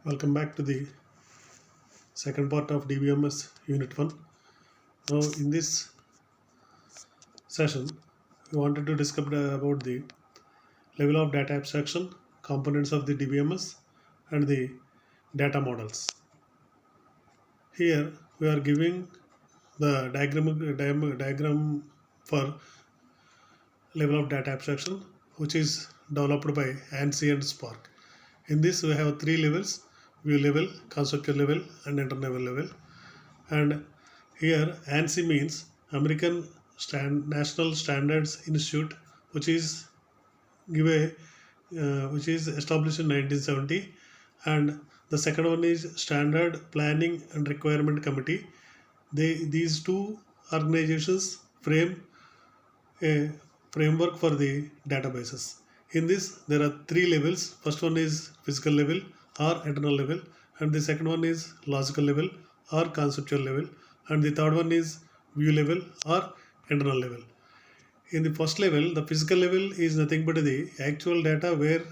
Welcome back to the second part of DBMS Unit 1. Now, in this session, we wanted to discuss about the level of data abstraction, components of the DBMS, and the data models. Here, we are giving the diagram for level of data abstraction, which is developed by ANSI and Spark. In this, we have three levels: view level, conceptual level, and internal level. And here ANSI means American National Standards Institute, which is which is established in 1970, and the second one is Standard Planning and Requirement Committee. These two organizations frame a framework for the databases. In this, there are three levels. First one is physical level or internal level, and the second one is logical level or conceptual level, and the third one is view level or internal level. In the first level, the physical level is nothing but the actual data where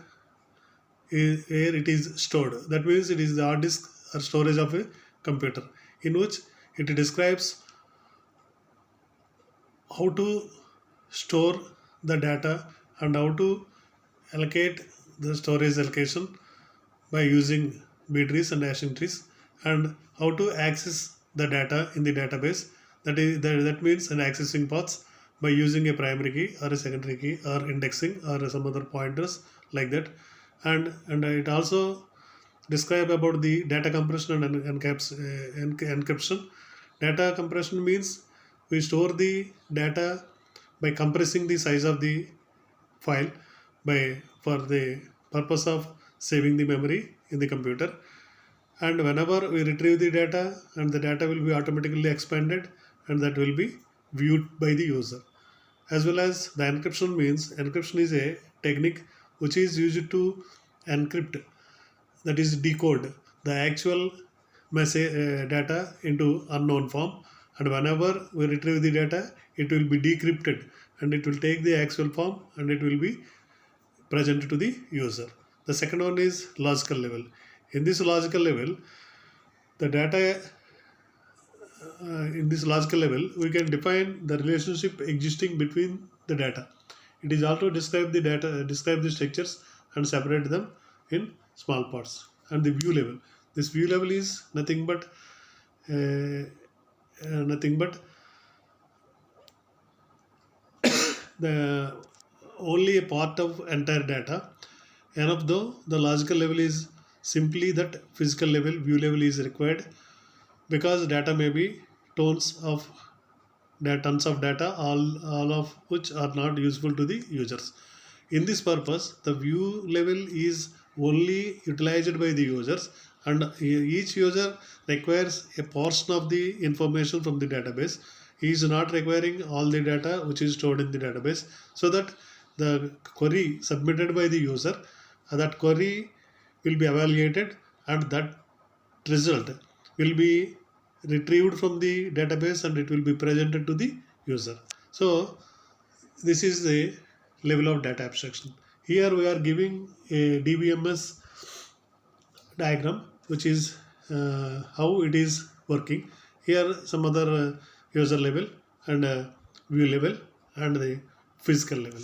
it is stored. That means it is the hard disk or storage of a computer, in which it describes how to store the data and how to allocate the storage allocation by using B trees and hashing trees, and how to access the data in the database. That means an accessing paths by using a primary key or a secondary key or indexing or some other pointers like that. And it also describe about the data compression and encryption. Data compression means we store the data by compressing the size of the file by for the purpose of saving the memory in the computer. And whenever we retrieve the data, and the data will be automatically expanded, and that will be viewed by the user. As well as the encryption means encryption is a technique which is used to encrypt, that is decode the actual message data into unknown form, and whenever we retrieve the data it will be decrypted and it will take the actual form and it will be presented to the user. The second one is logical level. In this logical level, the data in this logical level, we can define the relationship existing between the data. It is also describe the data, describe the structures and separate them in small parts. And the view level. This view level is nothing but nothing but the only a part of entire data. Enough though the logical level is simply that physical level, view level is required because data may be tons of data, all of which are not useful to the users. In this purpose, the view level is only utilized by the users, and each user requires a portion of the information from the database. He is not requiring all the data which is stored in the database, so that the query submitted by the user, that query will be evaluated, and that result will be retrieved from the database and it will be presented to the user. So this is the level of data abstraction. Here we are giving a DBMS diagram which is how it is working. Here some other user level and view level and the physical level.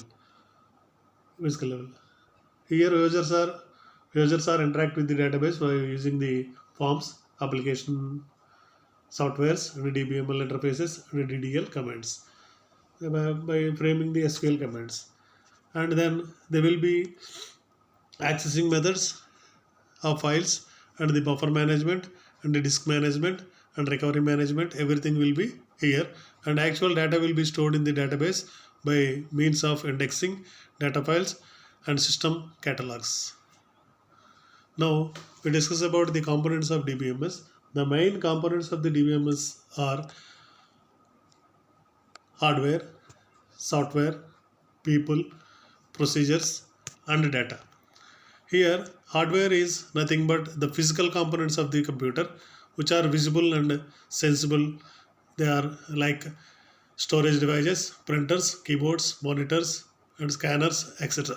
Here users are interact with the database by using the forms, application softwares, and DBML interfaces, and DDL commands by framing the SQL commands. And then there will be accessing methods of files and the buffer management and the disk management and recovery management. Everything will be here, and actual data will be stored in the database by means of indexing, data files, and system catalogs. Now we discuss about the components of DBMS. The main components of the DBMS are hardware, software, people, procedures, and data. Here, hardware is nothing but the physical components of the computer which are visible and sensible. They are like storage devices, printers, keyboards, monitors, and scanners, etc.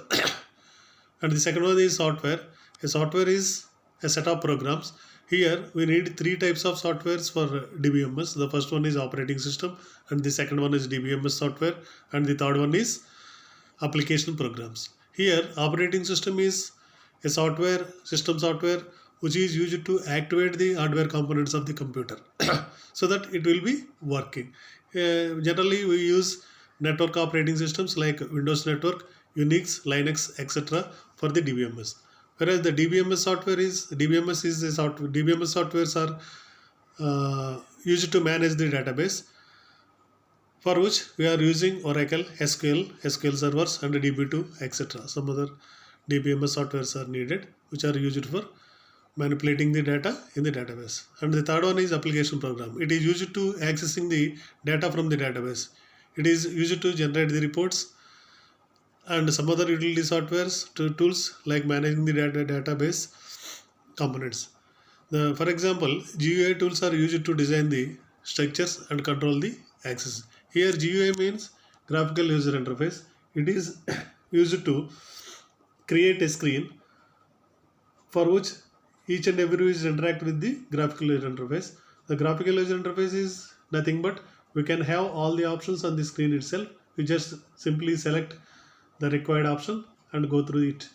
And the second one is software. A software is a set of programs. Here we need three types of softwares for DBMS. The first one is operating system, and the second one is DBMS software, and the third one is application programs. Here operating system is a system software which is used to activate the hardware components of the computer so that it will be working. Generally we use network operating systems like Windows Network, Unix, Linux, etc. for the DBMS. Whereas the DBMS softwares are used to manage the database, for which we are using Oracle, SQL servers, and DB2, etc. Some other DBMS softwares are needed, which are used for manipulating the data in the database. And the third one is application program. It is used to accessing the data from the database. It is used to generate the reports and some other utility softwares tools like managing the database components. For example, GUI tools are used to design the structures and control the access. Here GUI means graphical user interface. It is used to create a screen for which each and every user interact with the graphical user interface. The graphical user interface is nothing but we can have all the options on the screen itself. We just simply select the required option and go through it.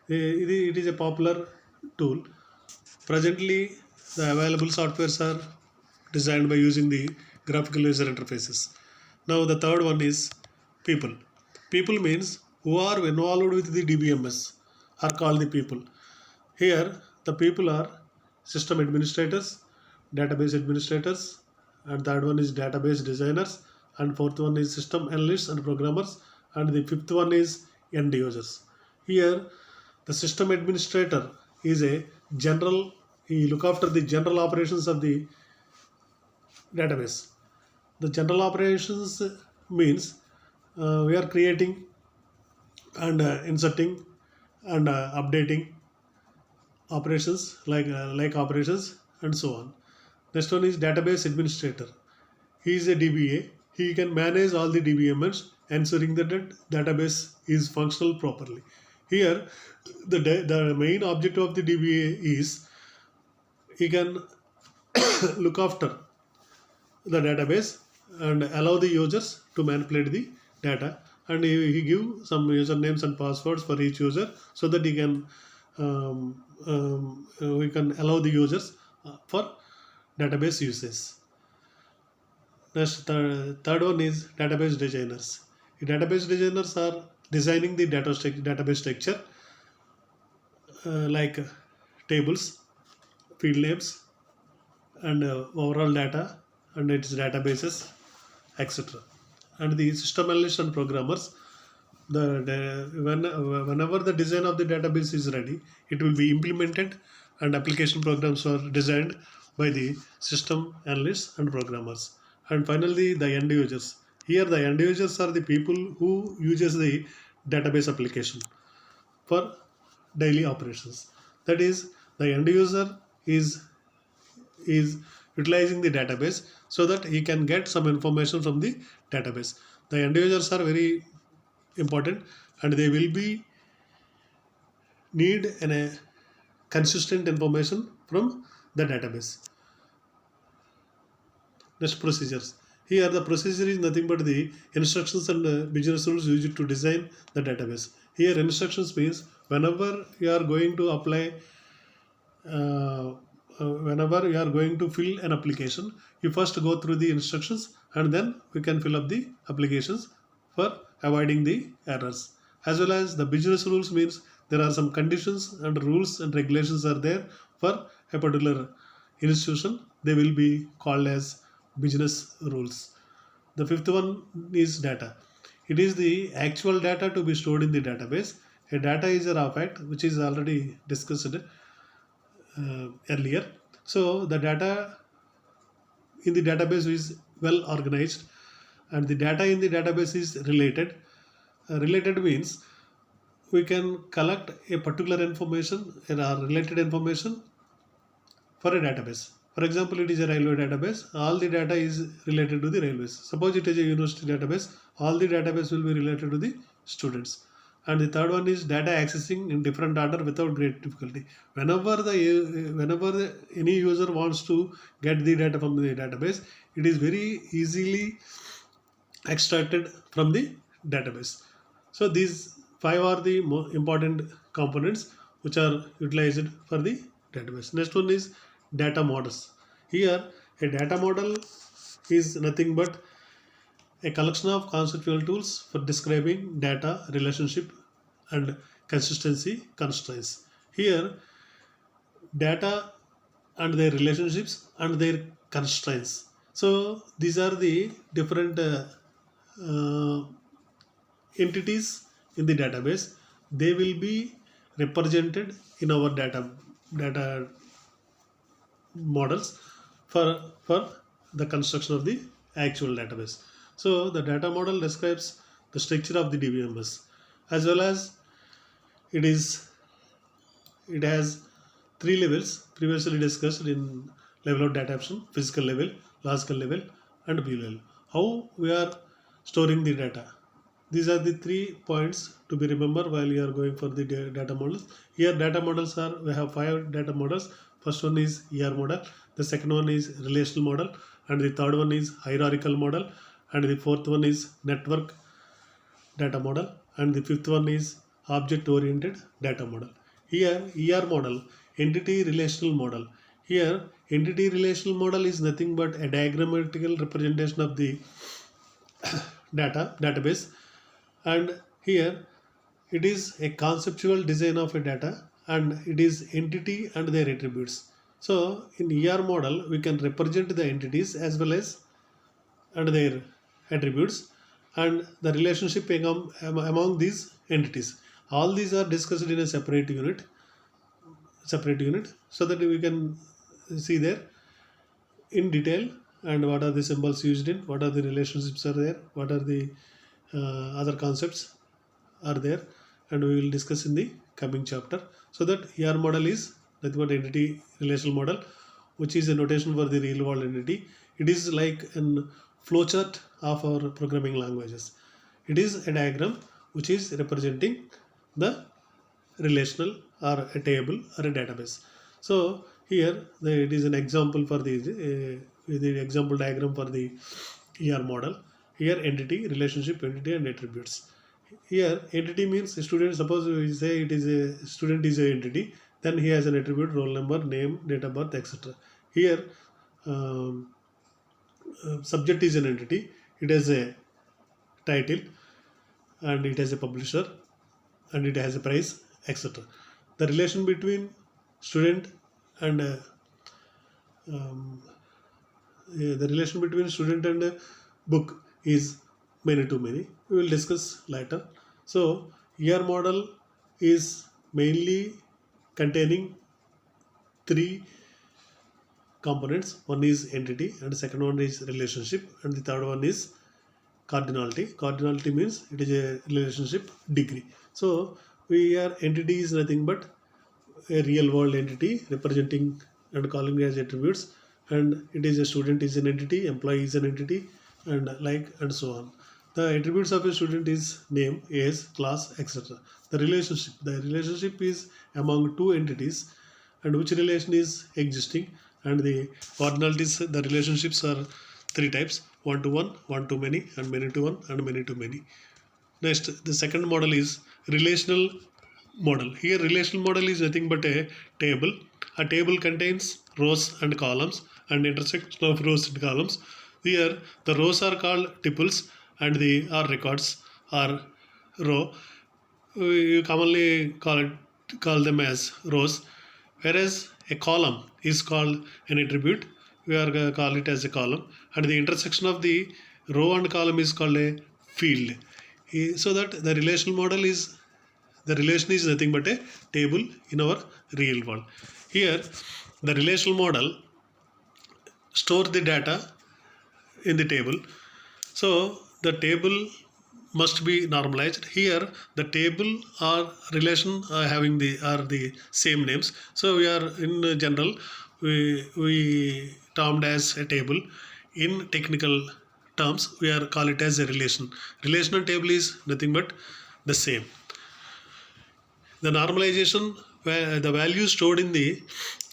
It is a popular tool. Presently, the available softwares are designed by using the graphical user interfaces. Now the third one is people. People means who are involved with the DBMS are called the people. Here the people are system administrators, database administrators, and third one is database designers, and fourth one is system analysts and programmers, and the fifth one is end users. Here the system administrator is a general, he look after the general operations of the database. The general operations means we are creating and inserting and updating operations like operations and so on. Next one is database administrator. He is a DBA. He can manage all the DBMS, ensuring that the database is functional properly. Here, the main objective of the DBA is he can look after the database and allow the users to manipulate the data, and he give some usernames and passwords for each user so that he can we can allow the users for database uses. Next, third one is database designers. The database designers are designing the database structure like tables, field names, and overall data and its databases, etc. And the system analysts and programmers, whenever the design of the database is ready, it will be implemented, and application programs are designed by the system analysts and programmers. And finally, the end users. Here, the end users are the people who uses the database application for daily operations. That is, the end user is utilizing the database so that he can get some information from the database. The end users are very important, and they will be need a consistent information from the database. Next, procedures. Here the procedure is nothing but the instructions and business rules used to design the database. Here instructions means whenever you are going to apply whenever you are going to fill an application, you first go through the instructions and then we can fill up the applications for avoiding the errors. As well as the business rules means there are some conditions and rules and regulations are there for a particular institution. They will be called as business rules. The fifth one is data. It is the actual data to be stored in the database. A data is a raw fact which is already discussed earlier. So the data in the database is well organized, and the data in the database is related. Related means we can collect a particular information or related information for a database. For example, it is a railway database. All the data is related to the railways. Suppose it is a university database. All the database will be related to the students. and the third one is data accessing in different order without great difficulty. Whenever any user wants to get the data from the database, it is very easily extracted from the database. So these five are the more important components which are utilized for the database. Next one is data models. Here a data model is nothing but a collection of conceptual tools for describing data relationship and consistency constraints. Here data and their relationships and their constraints. So these are the different uh, entities in the database. They will be represented in our data models for the construction of the actual database. So the data model describes the structure of the DBMS, as well as it is it has three levels previously discussed in level of data abstraction: physical level, logical level, and view level. How we are storing the data. These are the 3 points to be remembered while you are going for the data models. Here data models are, we have 5 data models. First one is ER model, the second one is relational model, and the third one is hierarchical model, and the fourth one is network data model, and the fifth one is object oriented data model. Here ER model, entity relational model. Here entity relational model is nothing but a diagrammatical representation of the database, and here it is a conceptual design of a data, and it is entity and their attributes. So in ER model we can represent the entities as well as and their attributes and the relationship among these entities. All these are discussed in a separate unit, so that we can see there in detail, and what are the symbols used in, what are the relationships are there, what are the other concepts are there, and we will discuss in the coming chapter. So that ER model is nothing but entity relational model, which is a notation for the real world entity. It is like an flowchart of our programming languages. It is a diagram which is representing the relational or a table or a database. So here it is an example for the example diagram for the ER model. Here entity, relationship, entity, and attributes. Here entity means a student. Suppose we say it is a student is a entity, then he has an attribute, roll number, name, date of birth, etc. Here um, subject is an entity. It has a title, and it has a publisher, and it has a price, etc. The relation between student and um, the relation between student and book is many to many. We will discuss later. So ER model is mainly containing three components. One is entity, and the second one is relationship, and the third one is cardinality. Cardinality means it is a relationship degree. So we are entity is nothing but a real world entity representing and calling as attributes, and it is a student is an entity, employee is an entity, and like and so on. The attributes of a student is name, age, class, etc. The relationship is among two entities, and which relation is existing, and the cardinalities, the relationships are three types: one to one, one to many, and many to one, and many to many. Next, the second model is relational model. Here relational model is nothing but a table. A table contains rows and columns and intersection of rows and columns. Here the rows are called tuples and the are records or row. You commonly call them as rows, whereas a column is called an attribute. We are going to call it as a column, and the intersection of the row and column is called a field. So that the relational model is, the relation is nothing but a table in our real world. Here the relational model store the data in the table. So the table must be normalized. Here the table or relation are having the are the same names. So we are in general we termed as a table. In technical terms we are call it as a relation. Relational table is nothing but the same. The normalization, where the values stored in the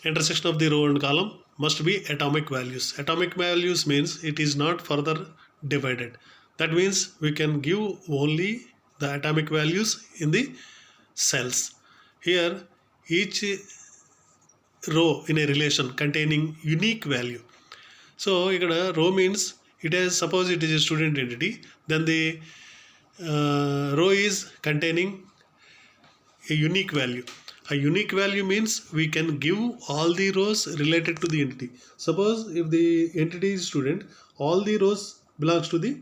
intersection of the row and column must be atomic values. Atomic values means it is not further divided. That means we can give only the atomic values in the cells. Here, each row in a relation containing unique value. So ikkada row means it is, suppose it is a student entity, then the row is containing a unique value. A unique value means we can give all the rows related to the entity. Suppose if the entity is student, all the rows belongs to the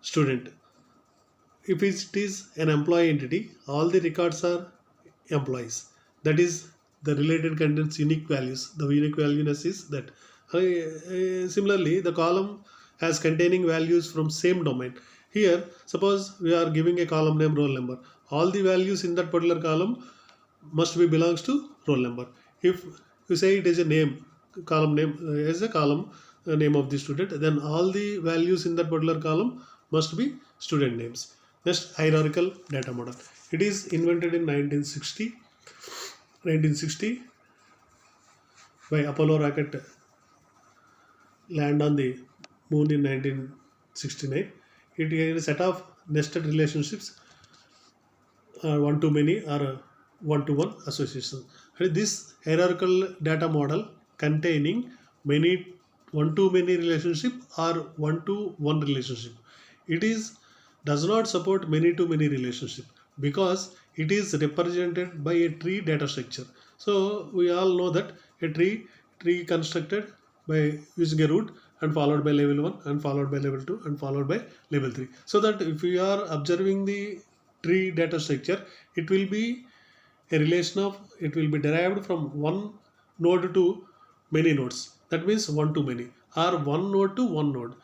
student. If it is an employee entity, all the records are employees. That is, the related contains unique values. The unique valueness is that. Similarly, the column has containing values from same domain. Here, suppose we are giving a column name roll number. All the values in that particular column must be belongs to roll number. If you say it is a name, column name is a column name of the student, then all the values in that particular column must be student names. Next, hierarchical data model. It is invented in 1960 by Apollo rocket land on the moon in 1969. It is a set of nested relationships, one to many or one to one association. And this hierarchical data model containing many one to many relationship or one to one relationship. It is does not support many to many relationship because it is represented by a tree data structure. So we all know that a tree constructed by using a root and followed by level 1 and followed by level 2 and followed by level 3. So that if we are observing the tree data structure, it will be a relation of, it will be derived from one node to many nodes. That means one to many or one node to one node,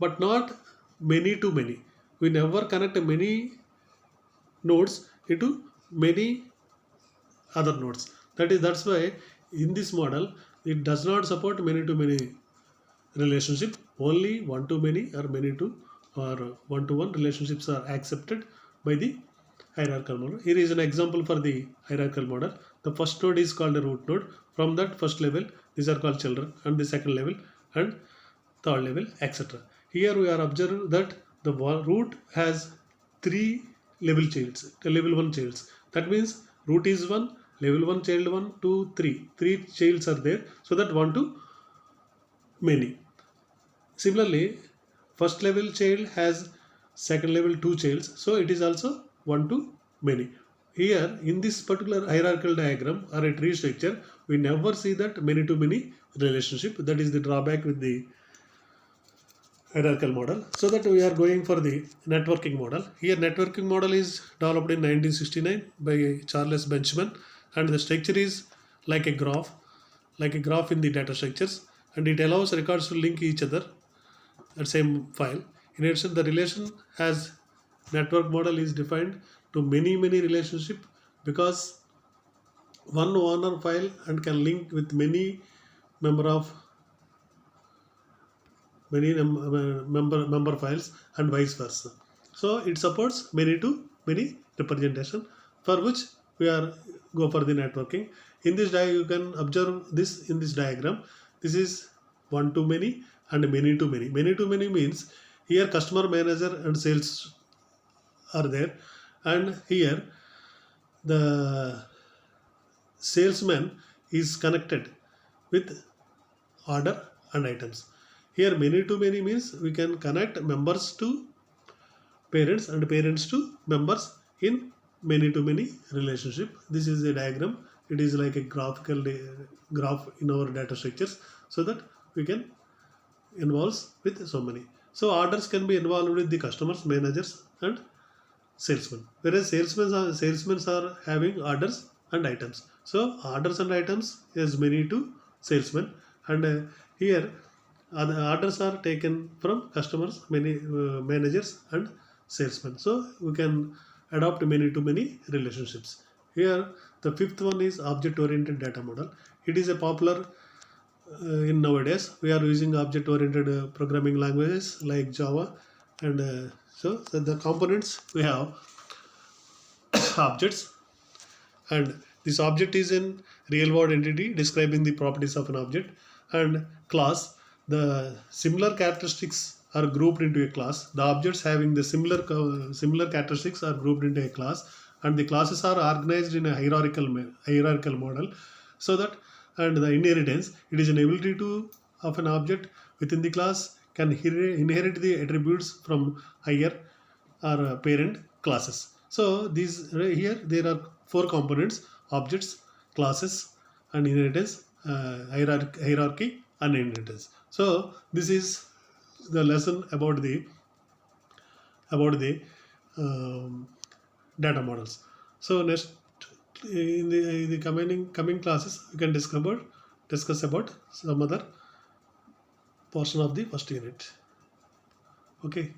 but not many to many. We never connect many nodes into many other nodes. That's why in this model it does not support many to many relationship. Only one to many or many to or one to one relationships are accepted by the hierarchical model. Here is an example for the hierarchical model. The first node is called a root node. From that first level, these are called children, and the second level and third level, etc. Here we are observing that the root has three level childs, level 1 childs. That means root is 1, level 1 child 1, 2, 3. 3 childs are there, so that 1 to many. Similarly, first level child has second level 2 childs, so it is also 1 to many. Here in this particular hierarchical diagram or a tree structure, we never see that many to many relationship. That is the drawback with the hierarchical model. So that we are going for the networking model. Here networking model is developed in 1969 by Charles Benjamin, and the structure is like a graph in the data structures, and it allows records to link each other at same file. In addition, the relation has network model is defined to many relationship because one owner file and can link with many member files and vice versa. So it supports many to many representation, for which we are go for the networking. In this you can observe this in this diagram. This is one to many and many to many. Many to many means here customer manager and sales are there, and here the salesman is connected with order and items. Here many to many means we can connect members to parents and parents to members in many to many relationship. This is a diagram. It is like a graphical graph in our data structures, so that we can involve with so many. So orders can be involved with the customers, managers and salesmen, whereas salesmen are having orders and items. So orders and items is many to salesmen, and here the orders are taken from customers, many managers and salesmen. So we can adopt many to many relationships. Here the fifth one is object oriented data model. It is a popular in nowadays. We are using object oriented programming languages like Java, and so the components we have objects and this object is in real world entity describing the properties of an object. And class, the similar characteristics are grouped into a class. The objects having the similar characteristics are grouped into a class, and the classes are organized in a hierarchical model, so that, and the inheritance, it is an ability to of an object within the class can inherit the attributes from higher or parent classes. So these right here there are four components: objects, classes, and inheritance, hierarchy and inheritance. So this is the lesson about the um, data models. So next, in the coming classes we can discuss about some other portion of the first unit. Okay.